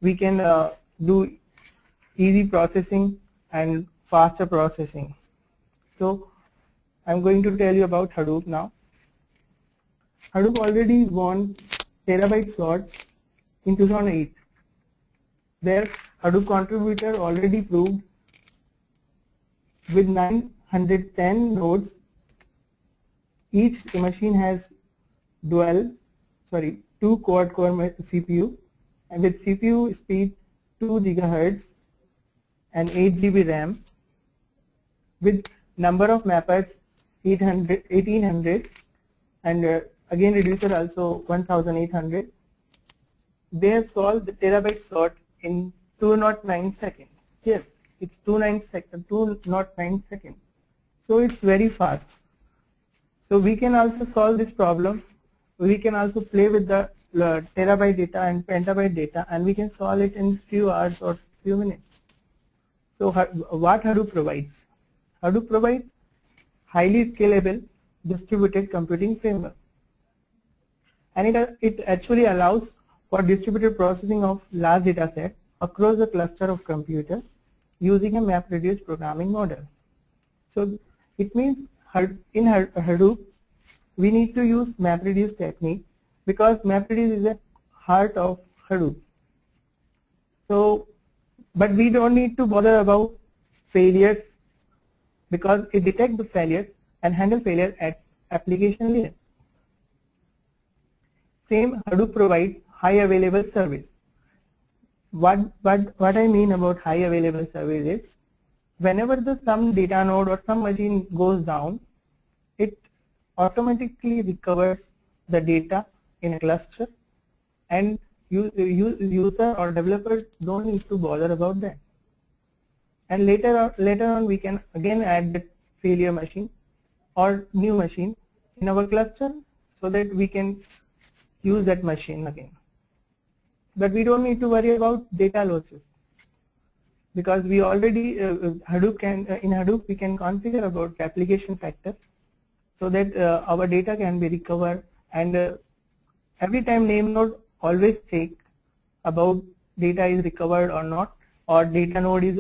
we can do easy processing and faster processing. So I'm going to tell you about Hadoop now. Hadoop already won terabyte slot in 2008. Their Hadoop contributor already proved with 910 nodes. Each machine has 2 quad-core CPU, and with CPU speed 2 GHz and 8 GB RAM, with number of mappers 1800, and again reducer also 1800. They have solved the terabyte slot in 209 seconds. Yes, it's 209 seconds. So it's very fast. So we can also solve this problem. We can also play with the terabyte data and petabyte data, and we can solve it in few hours or few minutes. So what Hadoop provides? Hadoop provides highly scalable distributed computing framework, and it actually allows for distributed processing of large data set across the cluster of computers using a MapReduce programming model. So it means in Hadoop we need to use MapReduce technique, because MapReduce is the heart of Hadoop. So, but we don't need to bother about failures, because it detects the failures and handles failure at application layer. Same, Hadoop provides high available service. What I mean about high available service is, whenever some data node or some machine goes down, it automatically recovers the data in a cluster, and user or developer don't need to bother about that. And later on we can again add the failure machine or new machine in our cluster, so that we can use that machine again. But we don't need to worry about data losses, because we already in Hadoop we can configure about application factor, so that our data can be recovered, and every time name node always check about data is recovered or not, or data node is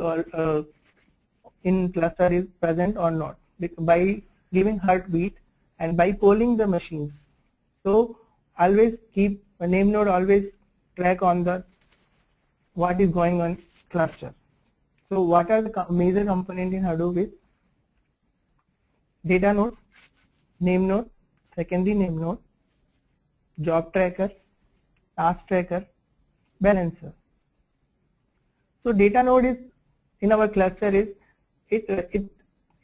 in cluster is present or not, by giving heartbeat and by polling the machines. So always keep a name node always track on the what is going on cluster. So what are the major component in Hadoop is data node, name node, secondary name node, job tracker, task tracker, balancer. So data node is in our cluster is it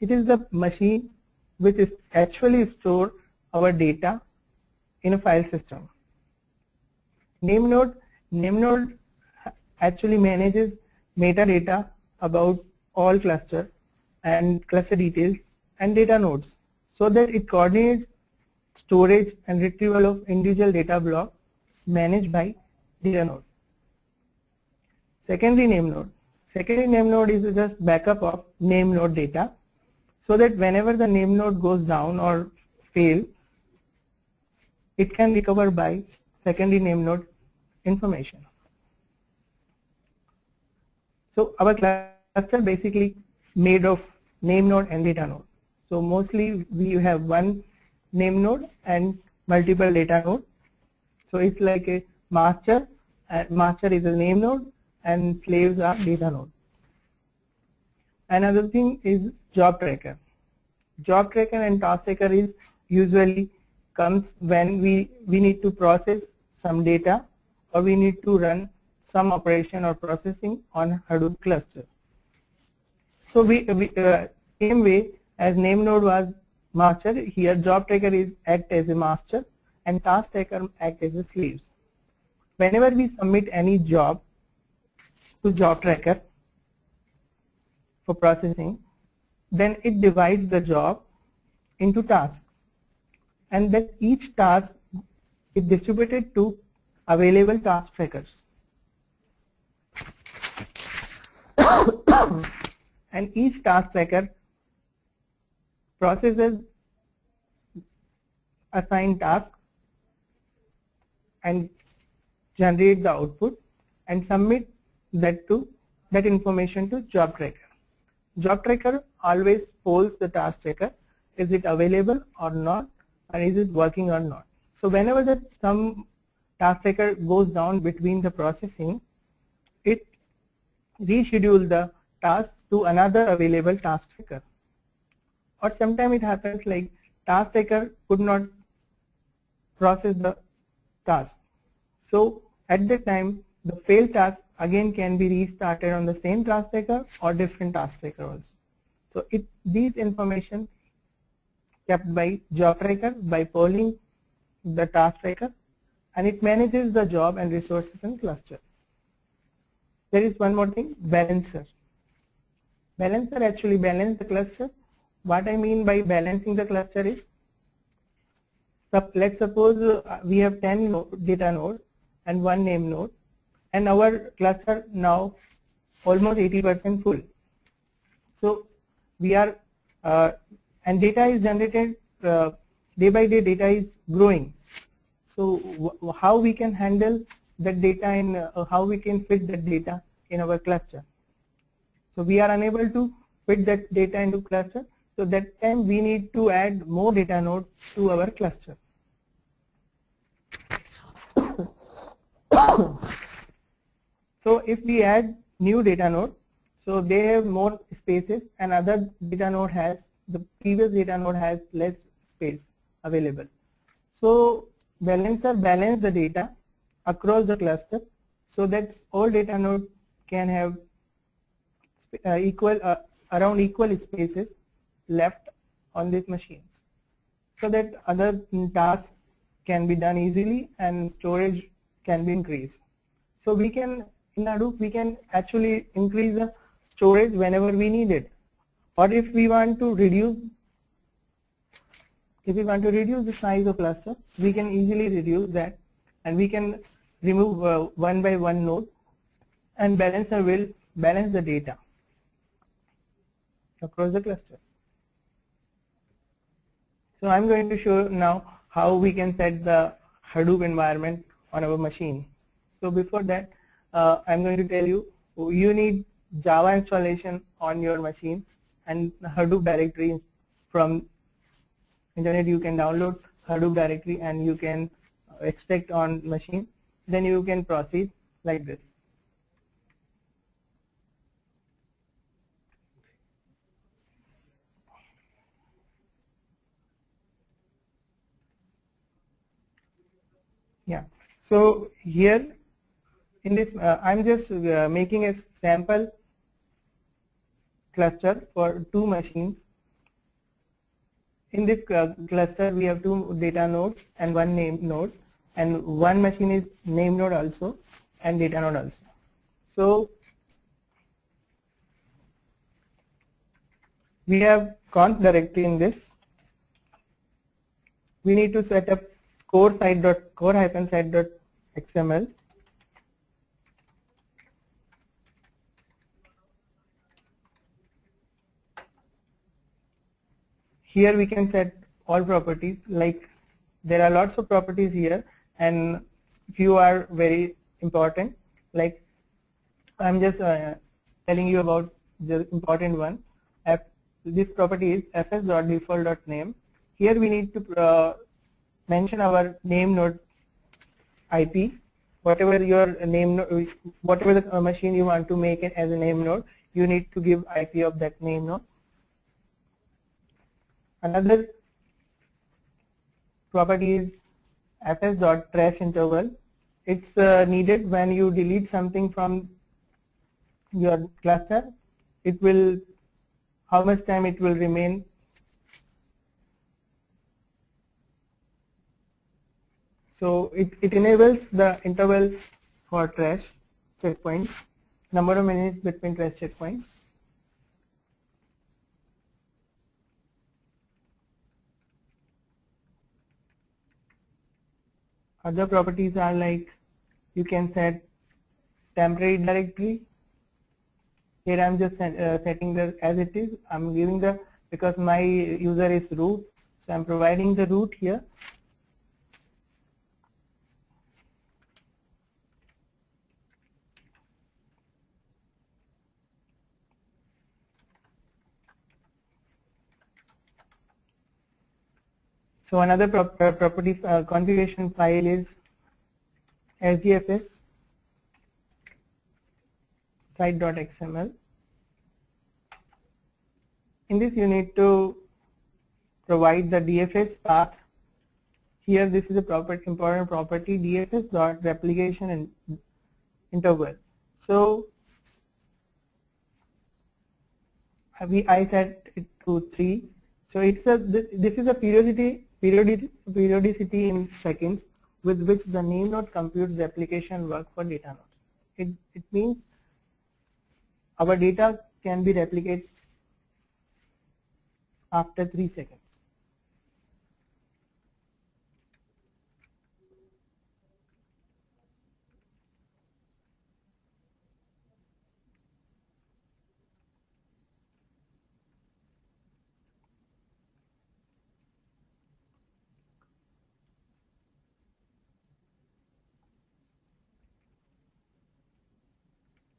is the machine which is actually store our data in a file system. Name node actually manages metadata about all cluster and cluster details and data nodes, so that it coordinates storage and retrieval of individual data block managed by data nodes. Secondary name node is just backup of name node data, so that whenever the name node goes down or fail, it can recover by secondary name node information. So our cluster basically made of name node and data node. So mostly we have one name node and multiple data node. So it's like a master, and master is a name node and slaves are data node. Another thing is job tracker. Job tracker and task tracker is usually comes when we need to process some data, or we need to run some operation or processing on Hadoop cluster. So same way as name node was master, here job tracker is act as a master and task tracker act as a slaves. Whenever we submit any job to job tracker for processing, then it divides the job into tasks, and that each task is distributed to available task trackers. And each task tracker processes assigned task and generate the output, and submit that information to job tracker. Job tracker always polls the task tracker, is it available or not, or is it working or not. So whenever some task tracker goes down between the processing, it reschedules the task to another available task tracker. Or sometimes it happens like task tracker could not process the task. So at that time, the failed task again can be restarted on the same task tracker or different task tracker also. So these information kept by job tracker by polling the task tracker, and it manages the job and resources in cluster. There is one more thing, balancer. Balancer actually balances the cluster. What I mean by balancing the cluster is, let's suppose we have 10 data nodes and 1 name node, and our cluster now almost 80% full. So we are and data is generated day by day, data is growing. So how we can handle that data and how we can fit that data in our cluster. So we are unable to fit that data into cluster. So that time we need to add more data nodes to our cluster. So if we add new data node, so they have more spaces, and other data node has, the previous data node has less space available. So balancer balance the data across the cluster so that all data nodes can have around equal spaces left on these machines, so that other tasks can be done easily and storage can be increased. So we can, in Hadoop, we can actually increase the storage whenever we need it. Or if we want to reduce the size of cluster, we can easily reduce that, and we can remove one by one node, and balancer will balance the data across the cluster. So I'm going to show now how we can set the Hadoop environment on our machine. So before that, I'm going to tell you, you need Java installation on your machine and Hadoop directory from internet. You can download Hadoop directory and you can extract on machine. Then you can proceed like this. Yeah. So here in this, I'm just making a sample cluster for 2 machines. In this cluster, we have 2 data nodes and 1 name node, and 1 machine is name node also and data node also. So we have conf directory in this. We need to set up core-site.xml. Here we can set all properties, like there are lots of properties here, and few are very important. Like I'm just telling you about the important one. This property is fs.default.name. Here we need to mention our name node IP, whatever your name, whatever the machine you want to make it as a name node, you need to give IP of that name node. Another property is fs.trash interval. It's needed when you delete something from your cluster. It will, how much time it will remain. So it enables the interval for trash checkpoints, number of minutes between trash checkpoints. Other properties are like, you can set temporary directory. Here I'm just setting the as it is. I'm giving the, because my user is root, so I'm providing the root here. So another property configuration file is sdfs site.xml. In this you need to provide the DFS path. Here this is a important property, DFS dot replication and interval. So I set it to 3. So it's a this is a periodicity in seconds with which the name node computes the application work for data nodes. It means our data can be replicated after 3 seconds.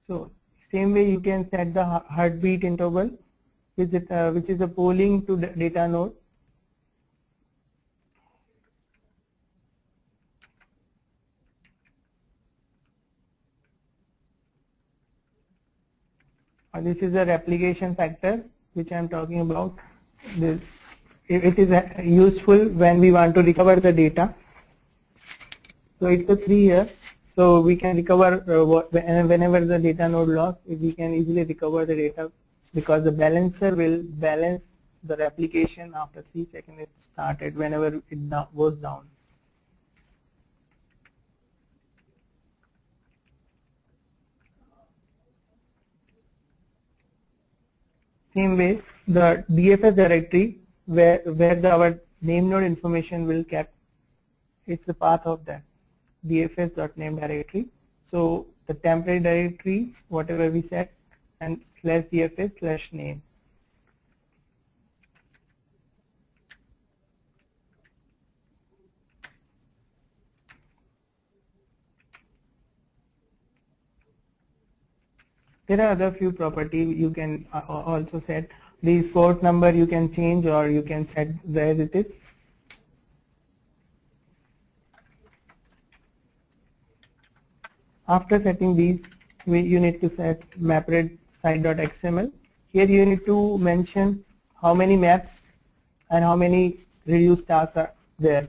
So same way you can set the heartbeat interval, which is a polling to the data node. This is a replication factor which I am talking about. It is useful when we want to recover the data. So it's a 3 here. So we can recover whenever the data node lost, we can easily recover the data because the balancer will balance the replication after 3 seconds it started whenever it goes down. Same way, the DFS directory where our name node information will kept, it's the path of that dfs.name directory. So the temporary directory, whatever we set, and /dfs/name. There are other few properties you can also set. This port number you can change or you can set as it is. After setting these, you need to set mapred site.xml. Here you need to mention how many maps and how many reduced tasks are there.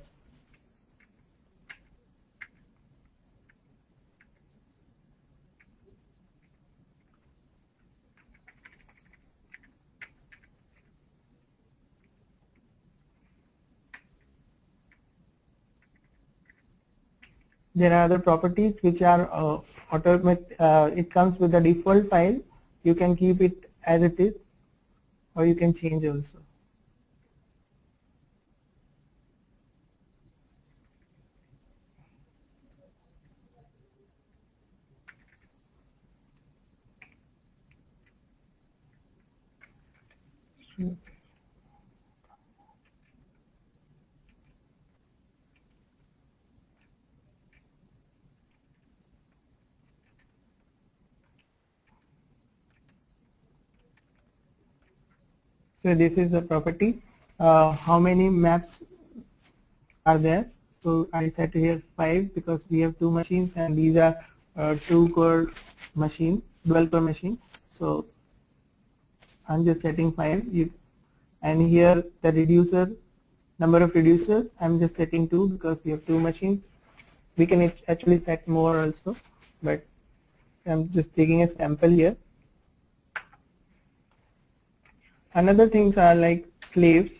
There are other properties which are it comes with the default file. You can keep it as it is or you can change also. So this is the property. How many maps are there? So I set here 5 because we have 2 machines and these are 2 core machine, dual core machine. So I'm just setting 5. And here the reducer, number of reducer, I'm just setting 2 because we have 2 machines. We can actually set more also, but I'm just taking a sample here. Another things are like slaves.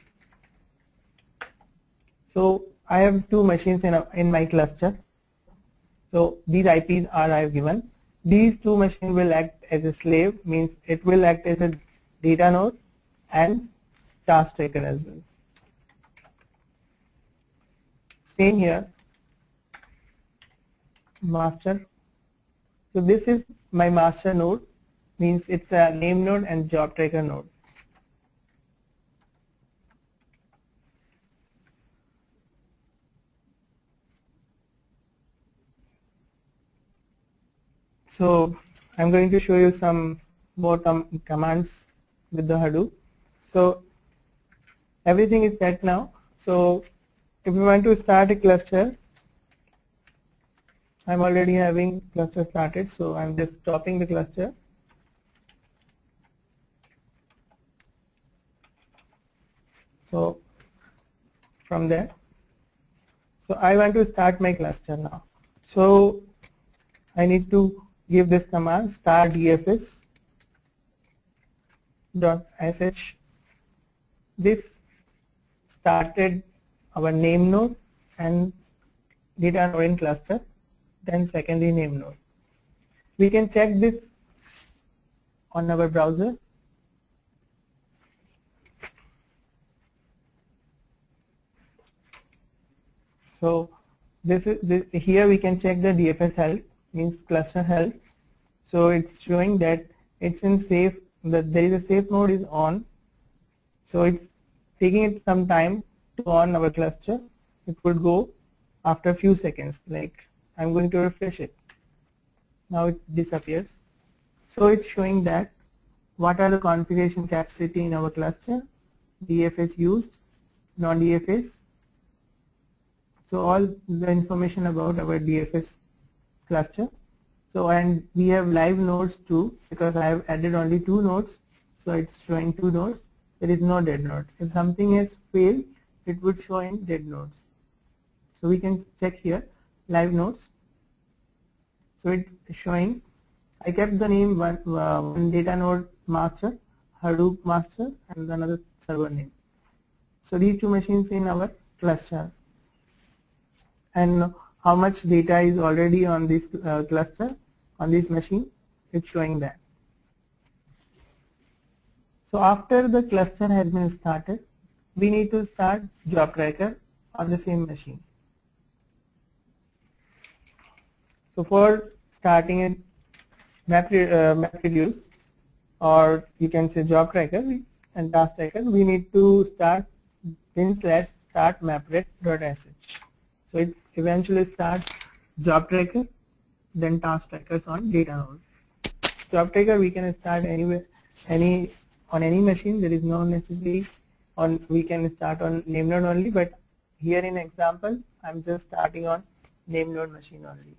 So I have 2 machines in my cluster. So these IPs are I have given. These 2 machines will act as a slave, means it will act as a data node and task taker as well. Same here, master. So this is my master node, means it's a name node and job tracker node. So I'm going to show you some more commands with the Hadoop. So everything is set now. So if we want to start a cluster, I'm already having cluster started, so I'm just stopping the cluster. So from there, so I want to start my cluster now. So I need to give this command start dfs .sh. This started our name node and data node in cluster, then secondary name node. We can check this on our browser. So here we can check the DFS health, means cluster health. So it's showing that it's in safe, that there is a safe mode is on. So it's taking it some time to on our cluster. It would go after a few seconds. Like I'm going to refresh it. Now it disappears. So it's showing that what are the configuration capacity in our cluster, DFS used, non-DFS. So all the information about our DFS cluster. So and we have live nodes too, because I have added only 2 nodes. So it's showing 2 nodes. There is no dead node. If something has failed, it would show in dead nodes. So we can check here live nodes. So it's showing. I kept the name one data node master, Hadoop master, and another server name. So these 2 machines in our cluster. And how much data is already on this cluster, on this machine, it's showing that. So after the cluster has been started, we need to start job tracker on the same machine. So for starting a MapReduce, or you can say job tracker and task tracker, we need to start bin/start mapred.sh. So it eventually starts job tracker, then task trackers on data node. Job tracker we can start anywhere, on any machine. There is no necessity on, we can start on name node only, but here in example I'm just starting on name node machine only.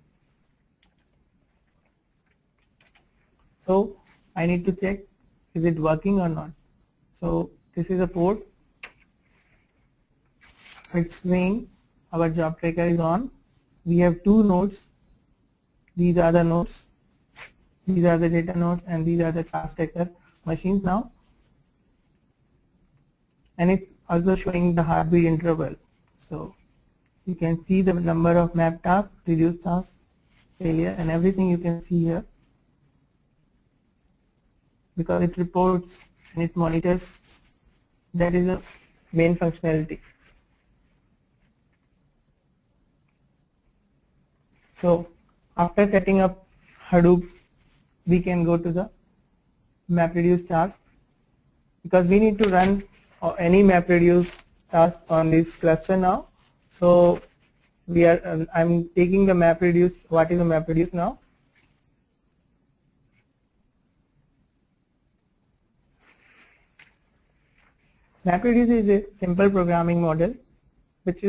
So I need to check is it working or not. So this is a port. It's saying our job tracker is on. We have 2 nodes. These are the nodes. These are the data nodes, and these are the task tracker machines now. And it's also showing the heartbeat interval. So you can see the number of map tasks, reduced tasks, failure, and everything you can see here, because it reports and it monitors. That is the main functionality. So after setting up Hadoop, we can go to the MapReduce task, because we need to run any MapReduce task on this cluster now. So we are I'm taking the MapReduce. What is the MapReduce now? MapReduce is a simple programming model which is